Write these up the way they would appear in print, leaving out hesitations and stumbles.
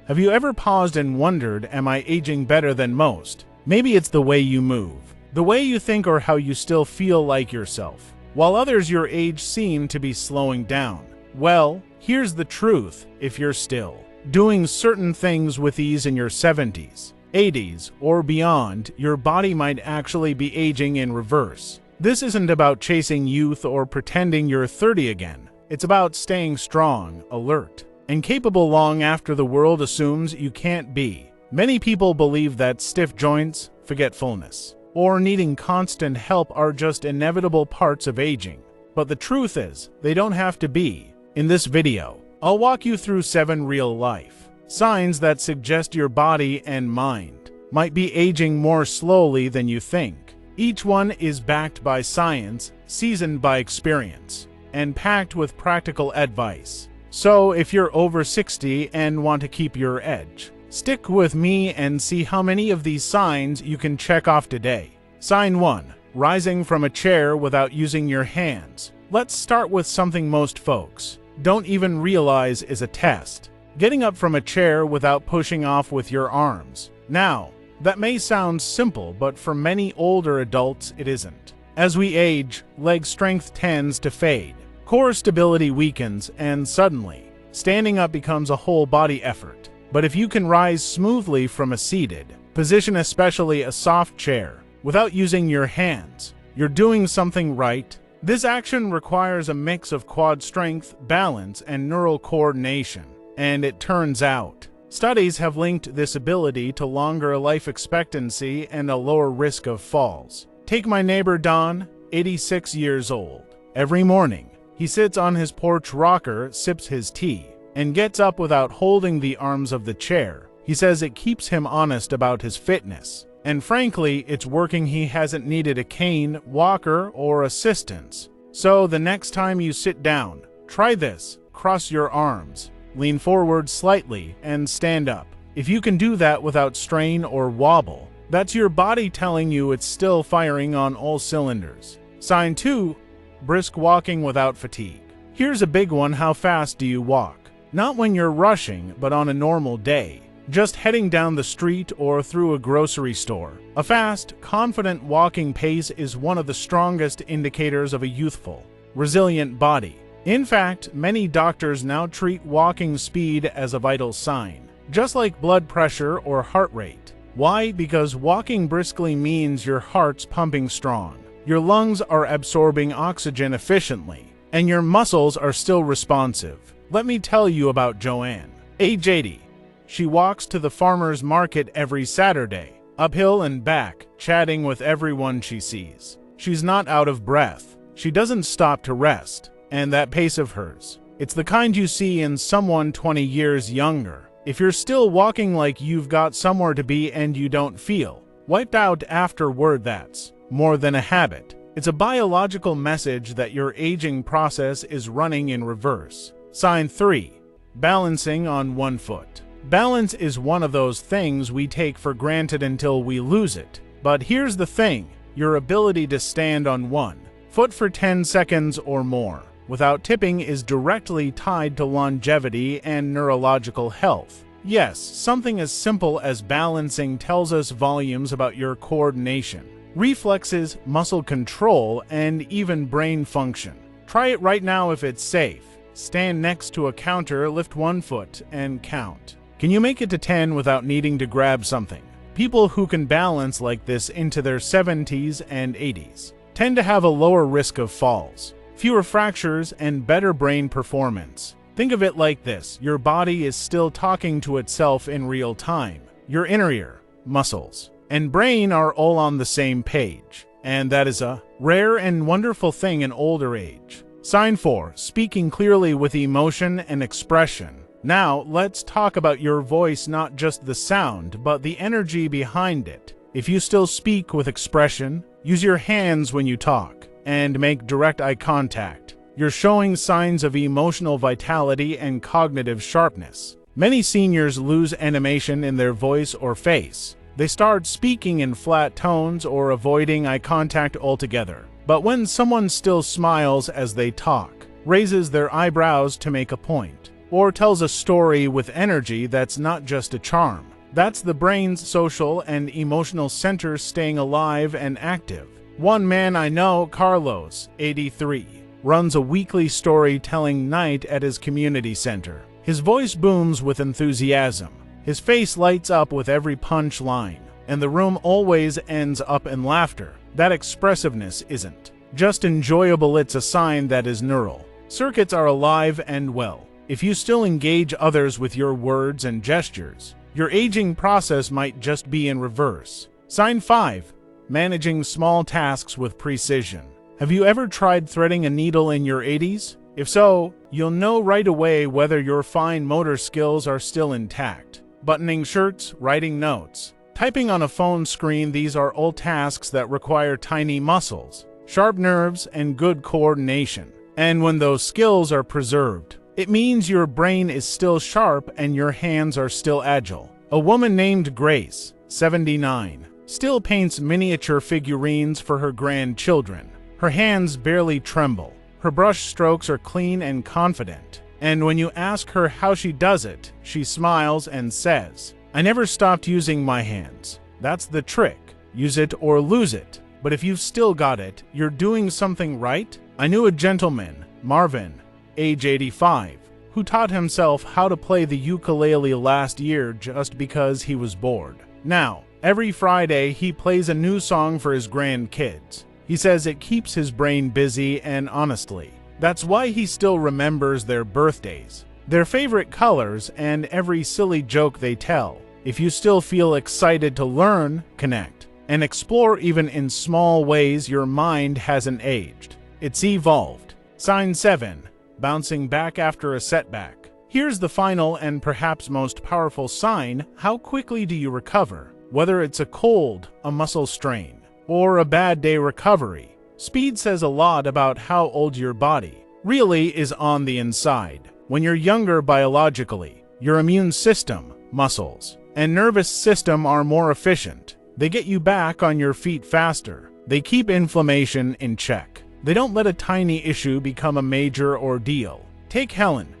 Have you ever paused and wondered, am I aging better than most? Maybe it's the way you move, the way you think, or how you still feel like yourself, while others your age seem to be slowing down. Well, here's the truth. If you're still doing certain things with ease in your 70s, 80s, or beyond, your body might actually be aging in reverse. This isn't about chasing youth or pretending you're 30 again. It's about staying strong, alert, and capable long after the world assumes you can't be. Many people believe that stiff joints, forgetfulness, or needing constant help are just inevitable parts of aging. But the truth is, they don't have to be. In this video, I'll walk you through 7 real-life signs that suggest your body and mind might be aging more slowly than you think. Each one is backed by science, seasoned by experience, and packed with practical advice. So if you're over 60 and want to keep your edge, stick with me and see how many of these signs you can check off today. Sign 1. Rising from a chair without using your hands. Let's start with something most folks don't even realize is a test. Getting up from a chair without pushing off with your arms. Now, that may sound simple, but for many older adults it isn't. As we age, leg strength tends to fade. Core stability weakens, and suddenly, standing up becomes a whole body effort. But if you can rise smoothly from a seated position, especially a soft chair, without using your hands, you're doing something right. This action requires a mix of quad strength, balance, and neural coordination. And it turns out, studies have linked this ability to longer life expectancy and a lower risk of falls. Take my neighbor Don, 86 years old. Every morning, he sits on his porch rocker, sips his tea, and gets up without holding the arms of the chair. He says it keeps him honest about his fitness. And frankly, it's working. He hasn't needed a cane, walker, or assistance. So the next time you sit down, try this. Cross your arms, lean forward slightly, and stand up. If you can do that without strain or wobble, that's your body telling you it's still firing on all cylinders. Sign 2. Brisk walking without fatigue. Here's a big one. How fast do you walk? Not when you're rushing, but on a normal day. Just heading down the street or through a grocery store. A fast, confident walking pace is one of the strongest indicators of a youthful, resilient body. In fact, many doctors now treat walking speed as a vital sign, just like blood pressure or heart rate. Why? Because walking briskly means your heart's pumping strong, your lungs are absorbing oxygen efficiently, and your muscles are still responsive. Let me tell you about Joanne, age 80. She walks to the farmer's market every Saturday, uphill and back, chatting with everyone she sees. She's not out of breath. She doesn't stop to rest. And that pace of hers, it's the kind you see in someone 20 years younger. If you're still walking like you've got somewhere to be and you don't feel wiped out afterward, that's more than a habit. It's a biological message that your aging process is running in reverse. Sign 3. Balancing on one foot. Balance is one of those things we take for granted until we lose it. But here's the thing, your ability to stand on one foot for 10 seconds or more without tipping is directly tied to longevity and neurological health. Yes, something as simple as balancing tells us volumes about your coordination, reflexes, muscle control, and even brain function. Try it right now if it's safe. Stand next to a counter, lift one foot, and count. Can you make it to 10 without needing to grab something? People who can balance like this into their 70s and 80s tend to have a lower risk of falls, fewer fractures, and better brain performance. Think of it like this. Your body is still talking to itself in real time. Your inner ear, muscles, and brain are all on the same page. And that is a rare and wonderful thing in older age. Sign 4. Speaking clearly with emotion and expression. Now, let's talk about your voice, not just the sound, but the energy behind it. If you still speak with expression, use your hands when you talk, and make direct eye contact, you're showing signs of emotional vitality and cognitive sharpness. Many seniors lose animation in their voice or face. They start speaking in flat tones or avoiding eye contact altogether. But when someone still smiles as they talk, raises their eyebrows to make a point, or tells a story with energy that's not just a charm. That's the brain's social and emotional centers staying alive and active. One man I know, Carlos, 83, runs a weekly storytelling night at his community center. His voice booms with enthusiasm. His face lights up with every punch line, and the room always ends up in laughter. That expressiveness isn't just enjoyable, it's a sign that his neural circuits are alive and well. If you still engage others with your words and gestures, your aging process might just be in reverse. Sign 5. Managing small tasks with precision. Have you ever tried threading a needle in your 80s? If so, you'll know right away whether your fine motor skills are still intact. Buttoning shirts, writing notes, typing on a phone screen, these are all tasks that require tiny muscles, sharp nerves, and good coordination. And when those skills are preserved, it means your brain is still sharp and your hands are still agile. A woman named Grace, 79, still paints miniature figurines for her grandchildren. Her hands barely tremble. Her brush strokes are clean and confident. And when you ask her how she does it, she smiles and says, "I never stopped using my hands. That's the trick. Use it or lose it. But if you've still got it, you're doing something right." I knew a gentleman, Marvin, age 85, who taught himself how to play the ukulele last year just because he was bored. Now, every Friday he plays a new song for his grandkids. He says it keeps his brain busy, and honestly, that's why he still remembers their birthdays, their favorite colors, and every silly joke they tell. If you still feel excited to learn, connect, and explore even in small ways, your mind hasn't aged. It's evolved. Sign 7. Bouncing back after a setback. Here's the final and perhaps most powerful sign. How quickly do you recover? Whether it's a cold, a muscle strain, or a bad day recovery, speed says a lot about how old your body really is on the inside. When you're younger biologically, your immune system, muscles, and nervous system are more efficient. They get you back on your feet faster. They keep inflammation in check. They don't let a tiny issue become a major ordeal. Take Helen,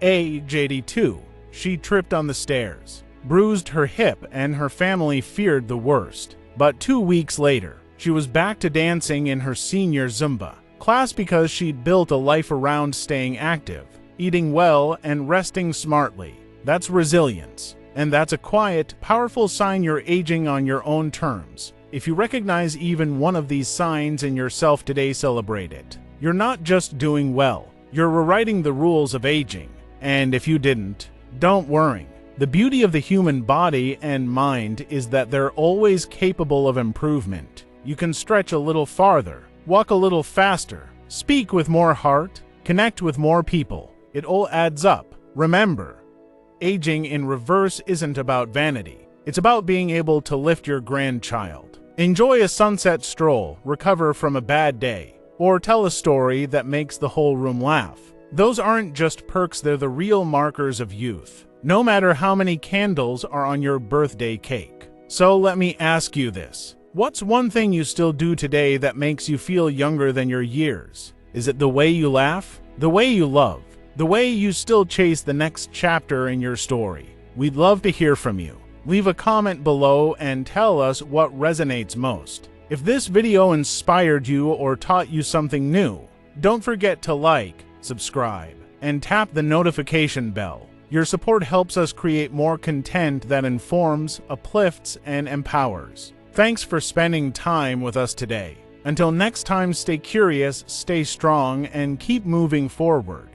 age 82. She tripped on the stairs, bruised her hip, and her family feared the worst. But 2 weeks later, she was back to dancing in her senior Zumba class because she'd built a life around staying active, eating well, and resting smartly. That's resilience. And that's a quiet, powerful sign you're aging on your own terms. If you recognize even one of these signs in yourself today, celebrate it. You're not just doing well, you're rewriting the rules of aging. And if you didn't, don't worry. The beauty of the human body and mind is that they're always capable of improvement. You can stretch a little farther, walk a little faster, speak with more heart, connect with more people. It all adds up. Remember, aging in reverse isn't about vanity. It's about being able to lift your grandchild. Enjoy a sunset stroll, recover from a bad day, or tell a story that makes the whole room laugh. Those aren't just perks, they're the real markers of youth, no matter how many candles are on your birthday cake. So let me ask you this. What's one thing you still do today that makes you feel younger than your years? Is it the way you laugh? The way you love? The way you still chase the next chapter in your story? We'd love to hear from you. Leave a comment below and tell us what resonates most. If this video inspired you or taught you something new, don't forget to like, subscribe, and tap the notification bell. Your support helps us create more content that informs, uplifts, and empowers. Thanks for spending time with us today. Until next time, stay curious, stay strong, and keep moving forward.